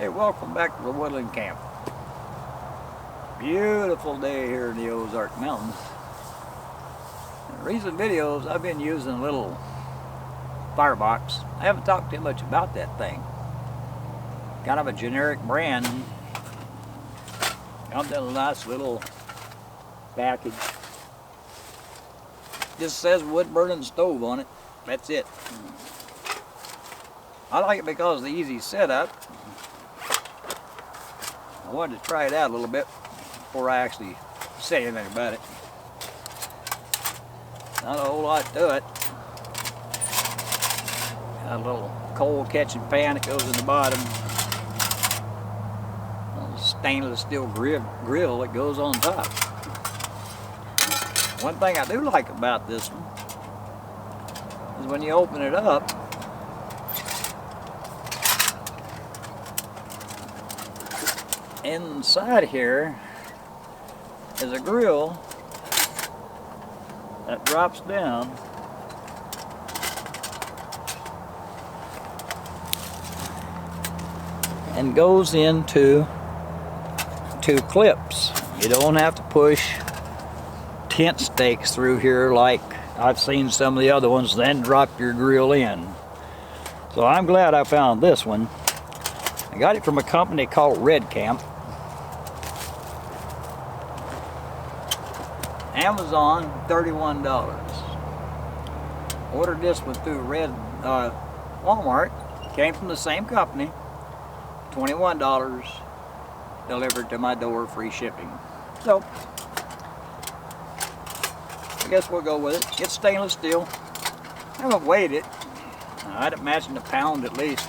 Hey, welcome back to the Woodland camp. Beautiful day here in the Ozark Mountains. In recent videos, I've been using a little firebox. I haven't talked too much about that thing. Kind of a generic brand. Comes in a nice little package. Just says wood burning stove on it. That's it. I like it because of the easy setup. I wanted to try it out a little bit before I actually say anything about it. Not a whole lot to it. Got a little coal catching pan that goes in the bottom. A little stainless steel grill that goes on top. One thing I do like about this one is when you open it up, inside here is a grill that drops down and goes into two clips. You don't have to push tent stakes through here like I've seen some of the other ones, then drop your grill in. So I'm glad I found this one. I got it from a company called Red Camp. Amazon, $31. Ordered this one through Walmart. Came from the same company. $21 delivered to my door, free shipping. So I guess we'll go with it. It's stainless steel. I haven't weighed it. I'd imagine a pound at least.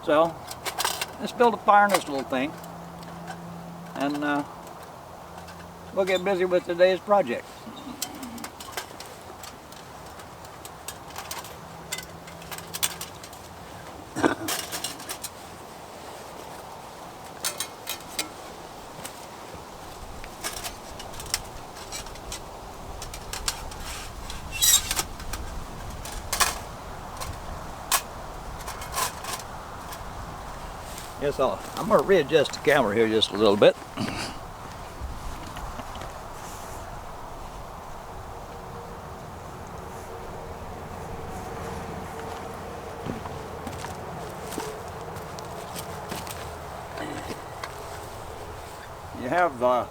So let's build a fire in this little thing, and we'll get busy with today's project. Yes, I'm going to readjust the camera here just a little bit. You have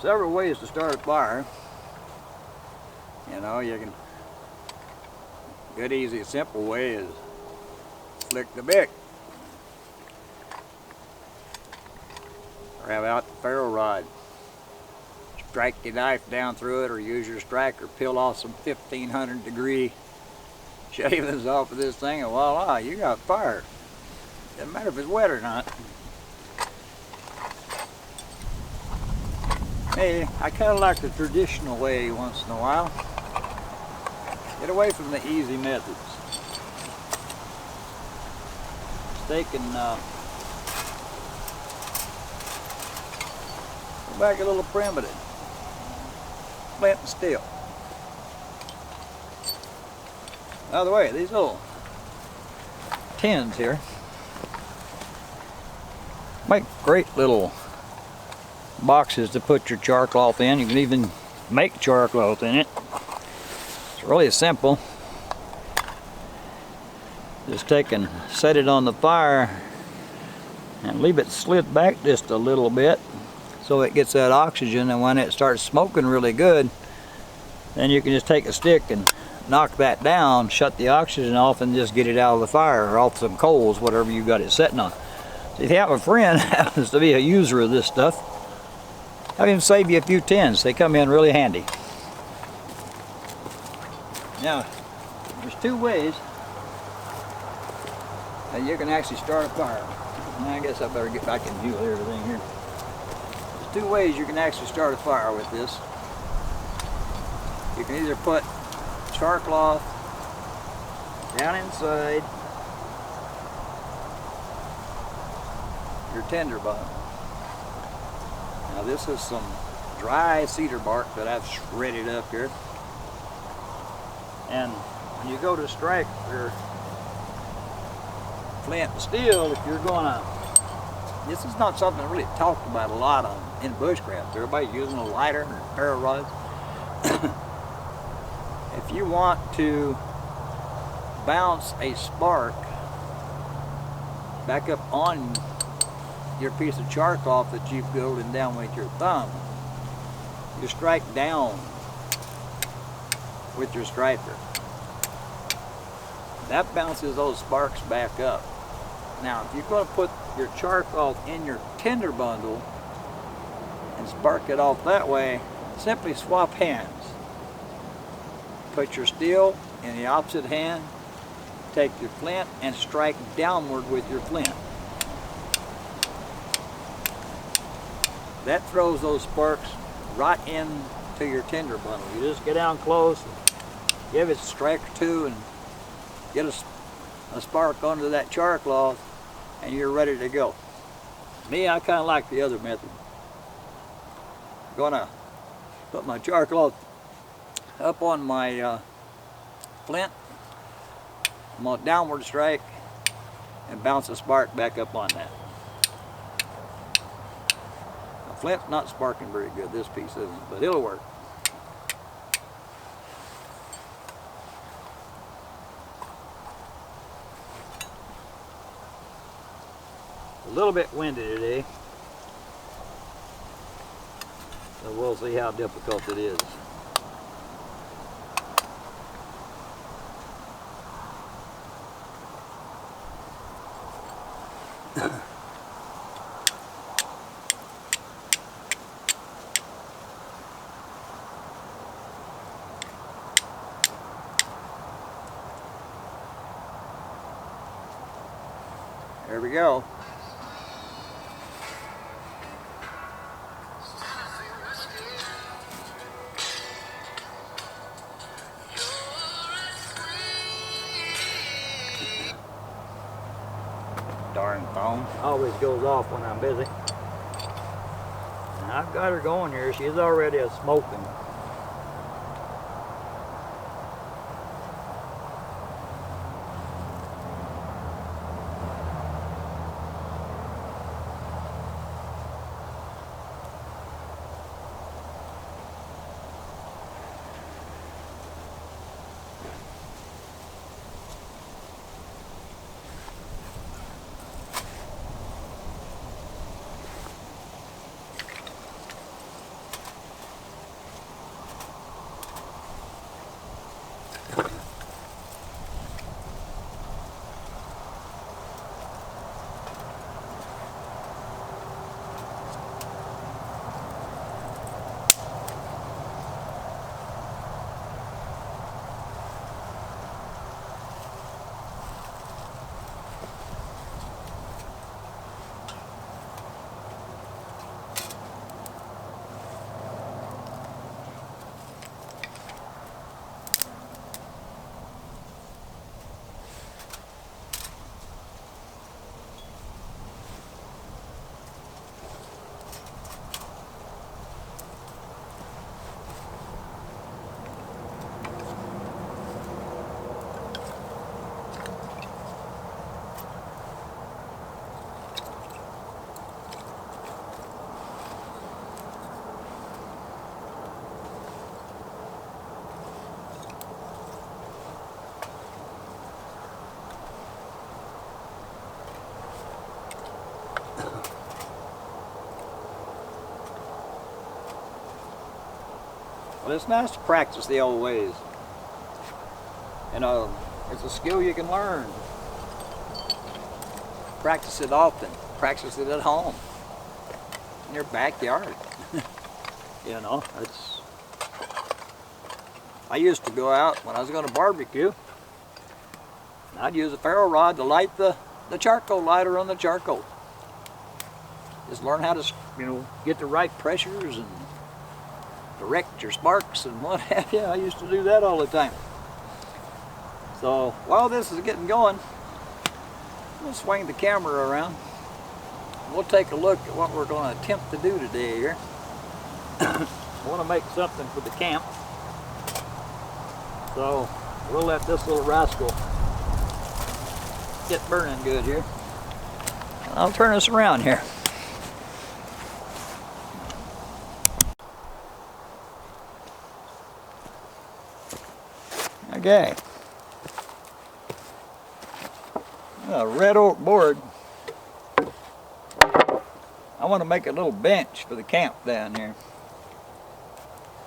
several ways to start a fire. You know, you can, good, easy, simple way is flick the bick. Grab out the ferro rod. Strike your knife down through it, or use your striker. Peel off some 1500-degree shavings off of this thing, and voila, you got fire. Doesn't matter if it's wet or not. Hey, I kind of like the traditional way once in a while. Get away from the easy methods. Taking go back a little primitive. Flint and steel. By the way, these little tins here make great little boxes to put your char cloth in. You can even make char cloth in it. It's really simple. Just take and set it on the fire and leave it slid back just a little bit so it gets that oxygen, and when it starts smoking really good, then you can just take a stick and knock that down, shut the oxygen off, and just get it out of the fire, or off some coals, whatever you got it setting on. So if you have a friend that happens to be a user of this stuff, have him save you a few tins. They come in really handy. Now, there's two ways that you can actually start a fire. I guess I better get back in view of everything here. There's two ways you can actually start a fire with this. You can either put char cloth down inside your tinder bottom. Now this is some dry cedar bark that I've shredded up here. And when you go to strike your flint and steel, if you're gonna, this is not something really talked about a lot in bushcraft. Everybody's using a lighter and a ferro rod. If you want to bounce a spark back up on your piece of charcoal cloth that you've golden down with your thumb, you strike down with your striper. That bounces those sparks back up. Now, if you're going to put your charcoal in your tinder bundle and spark it off that way, simply swap hands. Put your steel in the opposite hand, take your flint and strike downward with your flint. That throws those sparks right into your tinder bundle. You just get down close, give it a strike or two, and get a spark onto that char cloth, and you're ready to go. Me, I kind of like the other method. I'm gonna put my char cloth up on my flint. I'm gonna downward strike and bounce a spark back up on that. Now, flint's not sparking very good, this piece isn't, but it'll work. A little bit windy today, so we'll see how difficult it is. There we go. Darn phone always goes off when I'm busy. And I've got her going here. She's already smoking. Well, it's nice to practice the old ways. You know, it's a skill you can learn. Practice it often. Practice it at home, in your backyard. You know, it's. I used to go out when I was going to barbecue. I'd use a ferro rod to light the charcoal lighter on the charcoal. Just learn how to, you know, get the right pressures and direct your sparks and what have you. I used to do that all the time. So while this is getting going, we'll swing the camera around. We'll take a look at what we're going to attempt to do today here. I want to make something for the camp. So we'll let this little rascal get burning good here. I'll turn this around here. Okay. A red oak board. I want to make a little bench for the camp down here.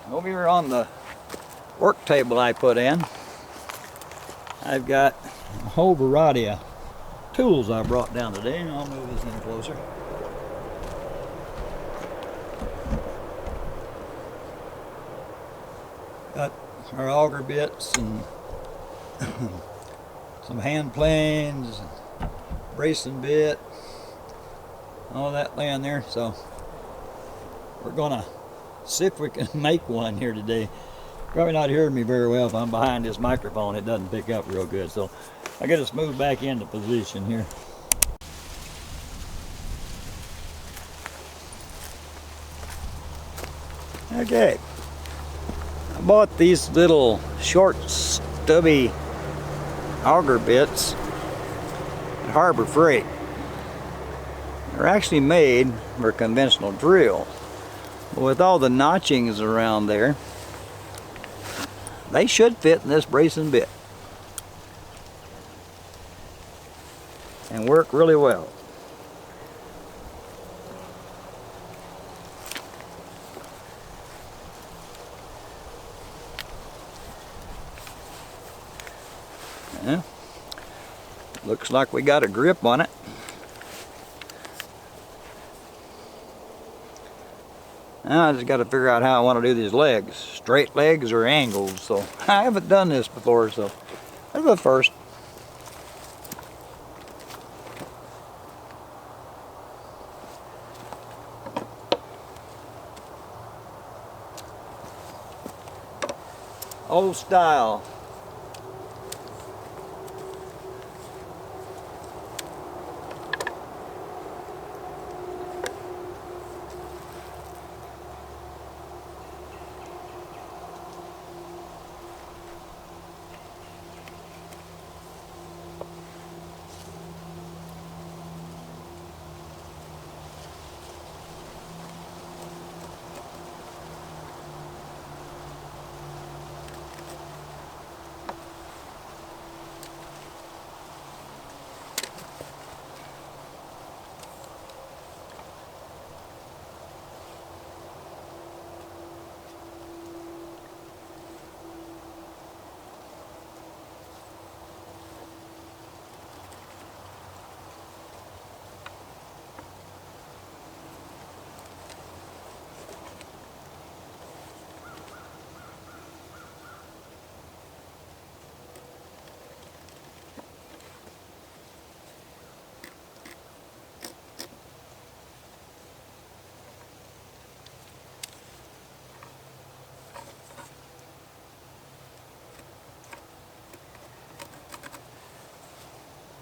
Over here on the work table I put in, I've got a whole variety of tools I brought down today. I'll move this in closer. Got our auger bits and some hand planes, bracing bit, all that laying there. So we're gonna see if we can make one here today. Probably not hearing me very well if I'm behind this microphone. It doesn't pick up real good. So I get us moved back into position here. Okay. I bought these little short, stubby auger bits at Harbor Freight. They're actually made for a conventional drill. But with all the notchings around there, they should fit in this bracing bit and work really well. Yeah. Looks like we got a grip on it. Now I just got to figure out how I want to do these legs. Straight legs or angles. So I haven't done this before, so that's the first. Old style.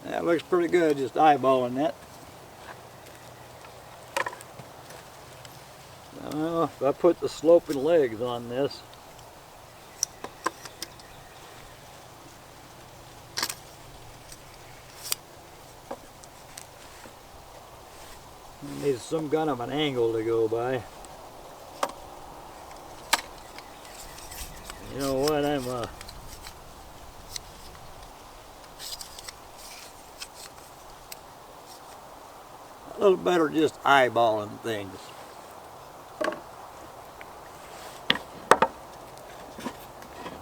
That looks pretty good, just eyeballing that. If I put the sloping legs on this, it needs some kind of an angle to go by. You know what, I'm a little better just eyeballing things.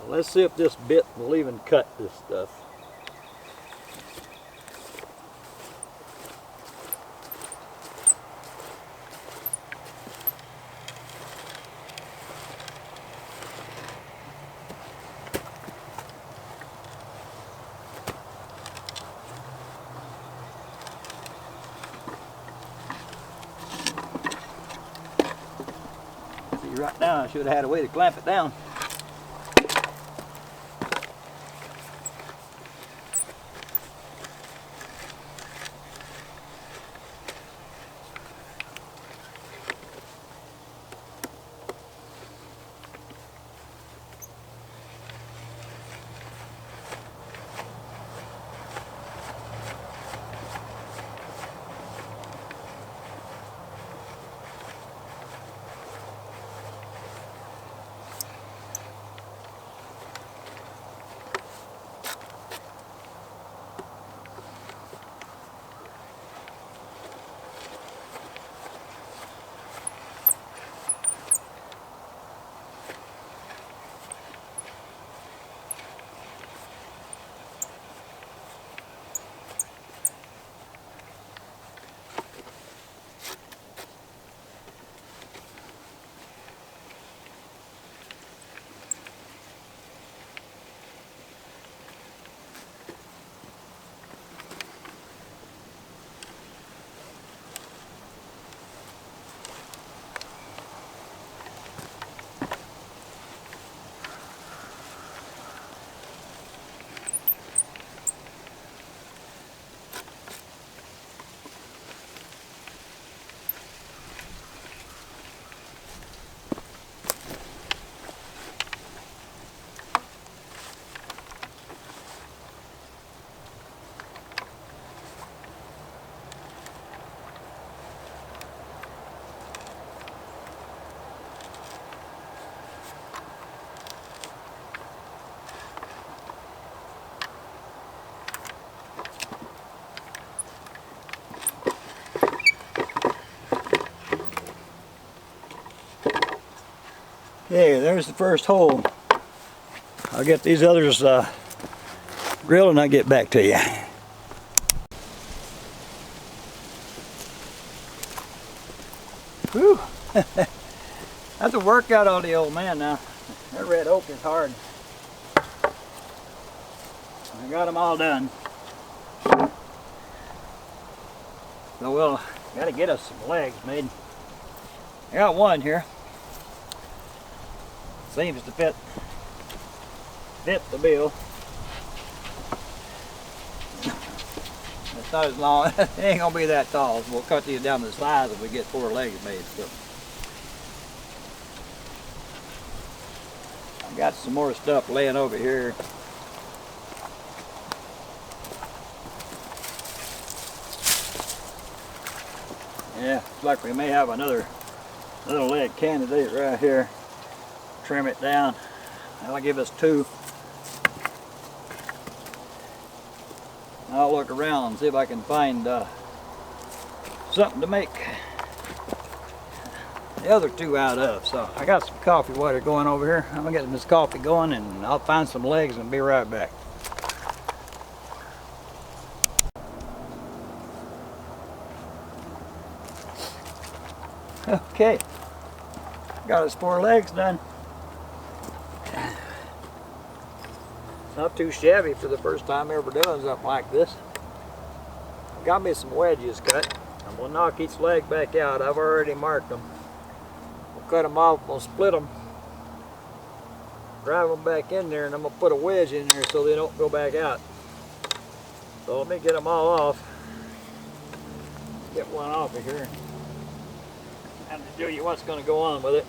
Let's see if this bit will even cut this stuff. See, right now I should have had a way to clamp it down. Okay, there's the first hole. I'll get these others grilled and I'll get back to you. Whew. That's a workout on the old man now. That red oak is hard. I got them all done. So we'll gotta get us some legs made. I got one here. Seems to fit the bill. It's not as long. It ain't gonna be that tall. So we'll cut these down to size if we get 4 legs made. So I've got some more stuff laying over here. Yeah, looks like we may have another leg candidate right here. Trim it down. That'll give us 2. I'll look around and see if I can find something to make the other 2 out of. So I got some coffee water going over here. I'm gonna get this coffee going and I'll find some legs and be right back. Okay, got us 4 legs done. Not too shabby for the first time ever doing something like this. Got me some wedges cut. I'm gonna knock each leg back out. I've already marked them. We'll cut them off, we'll split them, drive them back in there, and I'm gonna put a wedge in there so they don't go back out. So let me get them all off. Get one off of here. And to show you what's gonna go on with it.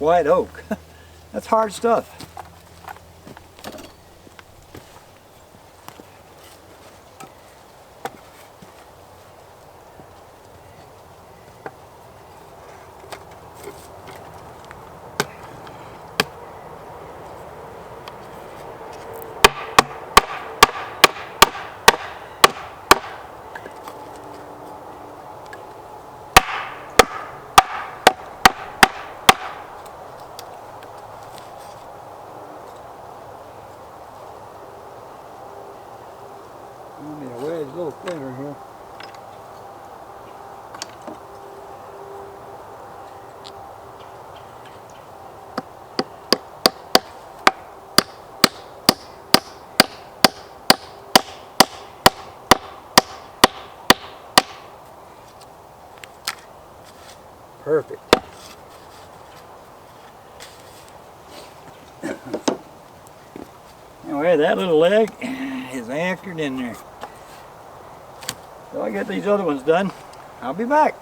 White oak. That's hard stuff. I need a wedge a little thinner here. Perfect. Anyway, that little leg is anchored in there. So I get these other ones done. I'll be back.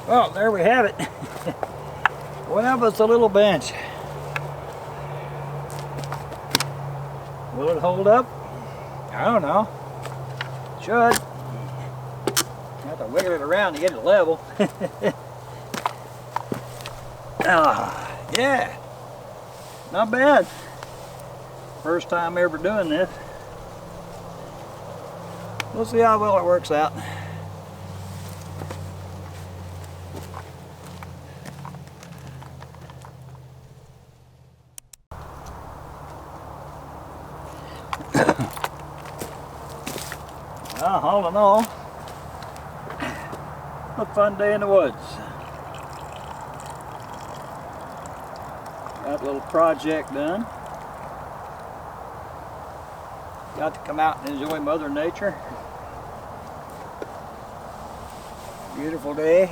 Well, there we have it. Well, it's a little bench. Will it hold up? I don't know. Should. Have to wiggle it around to get it level. Yeah. Not bad. First time ever doing this. We'll see how well it works out. Well, all in all, a fun day in the woods. Got a little project done. Got to come out and enjoy Mother Nature. Beautiful day.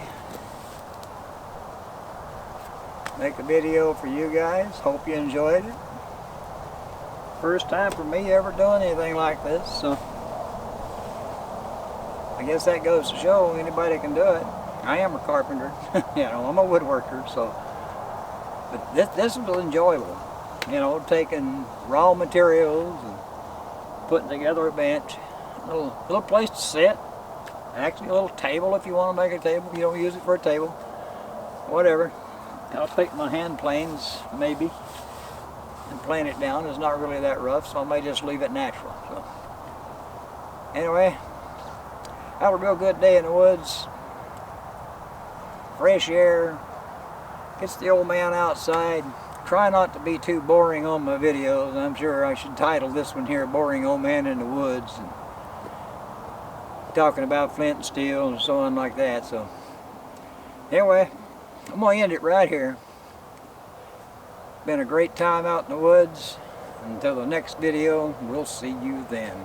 Make a video for you guys. Hope you enjoyed it. First time for me ever doing anything like this, so I guess that goes to show anybody can do it. I am a carpenter, you know, I'm a woodworker, so, but this was enjoyable. You know, taking raw materials and putting together a bench, a little place to sit, actually a little table if you want to make a table. You don't use it for a table, whatever. I'll take my hand planes maybe and plane it down. It's not really that rough, so I may just leave it natural. So anyway, have a real good day in the woods. Fresh air, gets the old man outside. Try not to be too boring on my videos. I'm sure I should title this one here, Boring Old Man in the Woods, and talking about flint and steel and so on like that. So anyway, I'm going to end it right here. Been a great time out in the woods. Until the next video, we'll see you then.